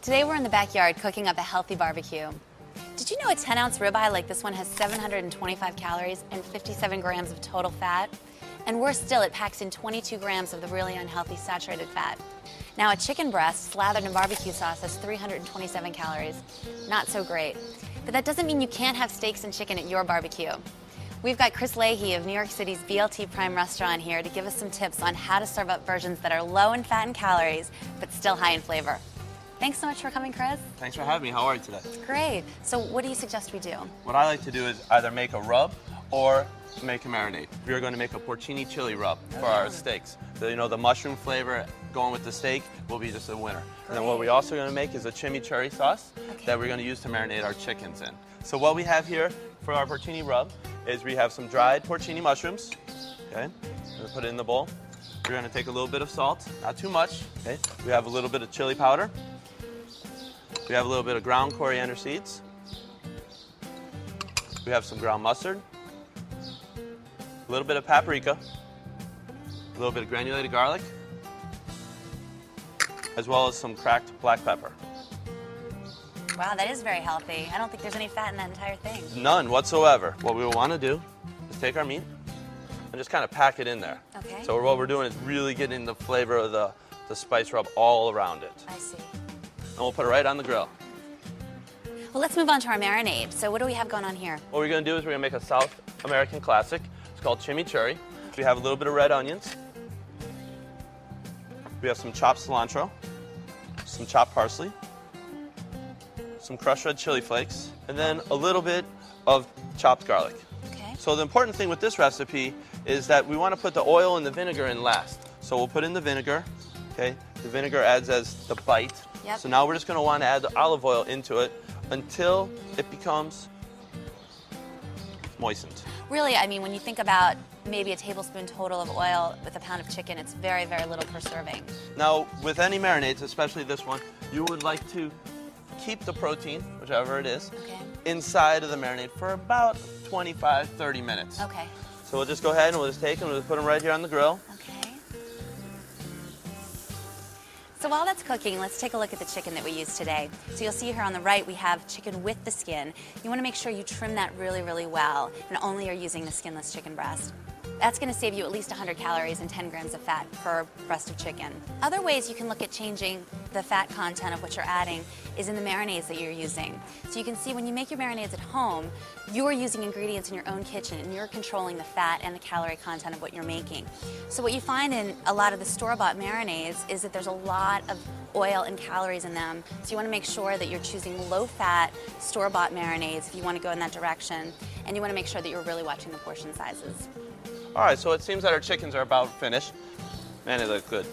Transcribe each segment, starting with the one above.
Today we're in the backyard cooking up a healthy barbecue. Did you know a 10-ounce ribeye like this one has 725 calories and 57 grams of total fat? And worse still, it packs in 22 grams of the really unhealthy saturated fat. Now, a chicken breast slathered in barbecue sauce has 327 calories. Not so great. But that doesn't mean you can't have steaks and chicken at your barbecue. We've got Chris Leahy of New York City's BLT Prime restaurant here to give us some tips on how to serve up versions that are low in fat and calories, but still high in flavor. Thanks so much for coming, Chris. Thanks for having me. How are you today? Great. So what do you suggest we do? What I like to do is either make a rub or make a marinade. We're going to make a porcini chili rub for our steaks. So, you know, the mushroom flavor going with the steak will be just a winner. And then what we're also going to make is a chimichurri sauce that we're going to use to marinate our chickens in. So what we have here for our porcini rub is we have some dried porcini mushrooms. Okay, we're going to put it in the bowl. We're going to take a little bit of salt, not too much. Okay, we have a little bit of chili powder. We have a little bit of ground coriander seeds. We have some ground mustard, a little bit of paprika, a little bit of granulated garlic, as well as some cracked black pepper. Wow, that is very healthy. I don't think there's any fat in that entire thing. None whatsoever. What we want to do is take our meat and just kind of pack it in there. Okay. So what we're doing is really getting the flavor of the spice rub all around it. I see. And we'll put it right on the grill. Well, let's move on to our marinade. So what do we have going on here? What we're going to do is we're going to make a South American classic. It's called chimichurri. We have a little bit of red onions. We have some chopped cilantro, some chopped parsley, some crushed red chili flakes, and then a little bit of chopped garlic. Okay. So the important thing with this recipe is that we want to put the oil and the vinegar in last. So we'll put in the vinegar. Okay. The vinegar adds as the bite. Yep. So now we're just going to want to add the olive oil into it until it becomes moistened. Really, I mean, when you think about maybe a tablespoon total of oil with a pound of chicken, it's very, very little per serving. Now, with any marinades, especially this one, you would like to keep the protein, whichever it is, inside of the marinade for about 25-30 minutes. Okay. So we'll just go ahead and we'll just take them and we'll put them right here on the grill. Okay. So while that's cooking, let's take a look at the chicken that we used today. So you'll see here on the right, we have chicken with the skin. You want to make sure you trim that really, really well, and only are using the skinless chicken breast. That's going to save you at least 100 calories and 10 grams of fat per breast of chicken. Other ways you can look at changing the fat content of what you're adding is in the marinades that you're using. So you can see when you make your marinades at home, you're using ingredients in your own kitchen and you're controlling the fat and the calorie content of what you're making. So what you find in a lot of the store-bought marinades is that there's a lot of oil and calories in them. So you want to make sure that you're choosing low-fat, store-bought marinades if you want to go in that direction. And you want to make sure that you're really watching the portion sizes. All right, so it seems that our chickens are about finished. Man, they look good.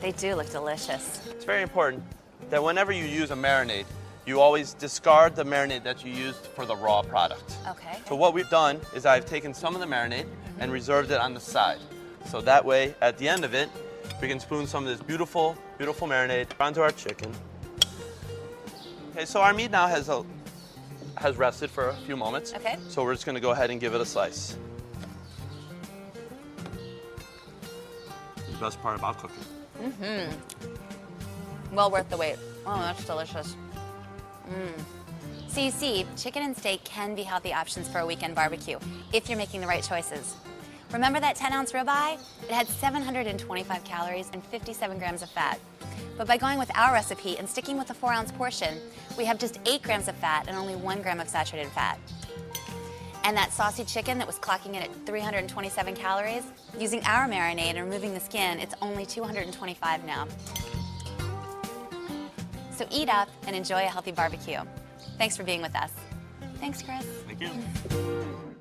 They do look delicious. It's very important that whenever you use a marinade, you always discard the marinade that you used for the raw product. Okay. So what we've done is I've taken some of the marinade and reserved it on the side. So that way, at the end of it, we can spoon some of this beautiful, beautiful marinade onto our chicken. Okay, so our meat now has rested for a few moments. Okay. So we're just going to go ahead and give it a slice. The best part about cooking. Well worth the wait. Oh, that's delicious. So you see, chicken and steak can be healthy options for a weekend barbecue if you're making the right choices. Remember that 10-ounce ribeye? It had 725 calories and 57 grams of fat. But by going with our recipe and sticking with the 4-ounce portion, we have just 8 grams of fat and only 1 gram of saturated fat. And that saucy chicken that was clocking in at 327 calories, using our marinade and removing the skin, it's only 225 now. So eat up and enjoy a healthy barbecue. Thanks for being with us. Thanks, Chris. Thank you.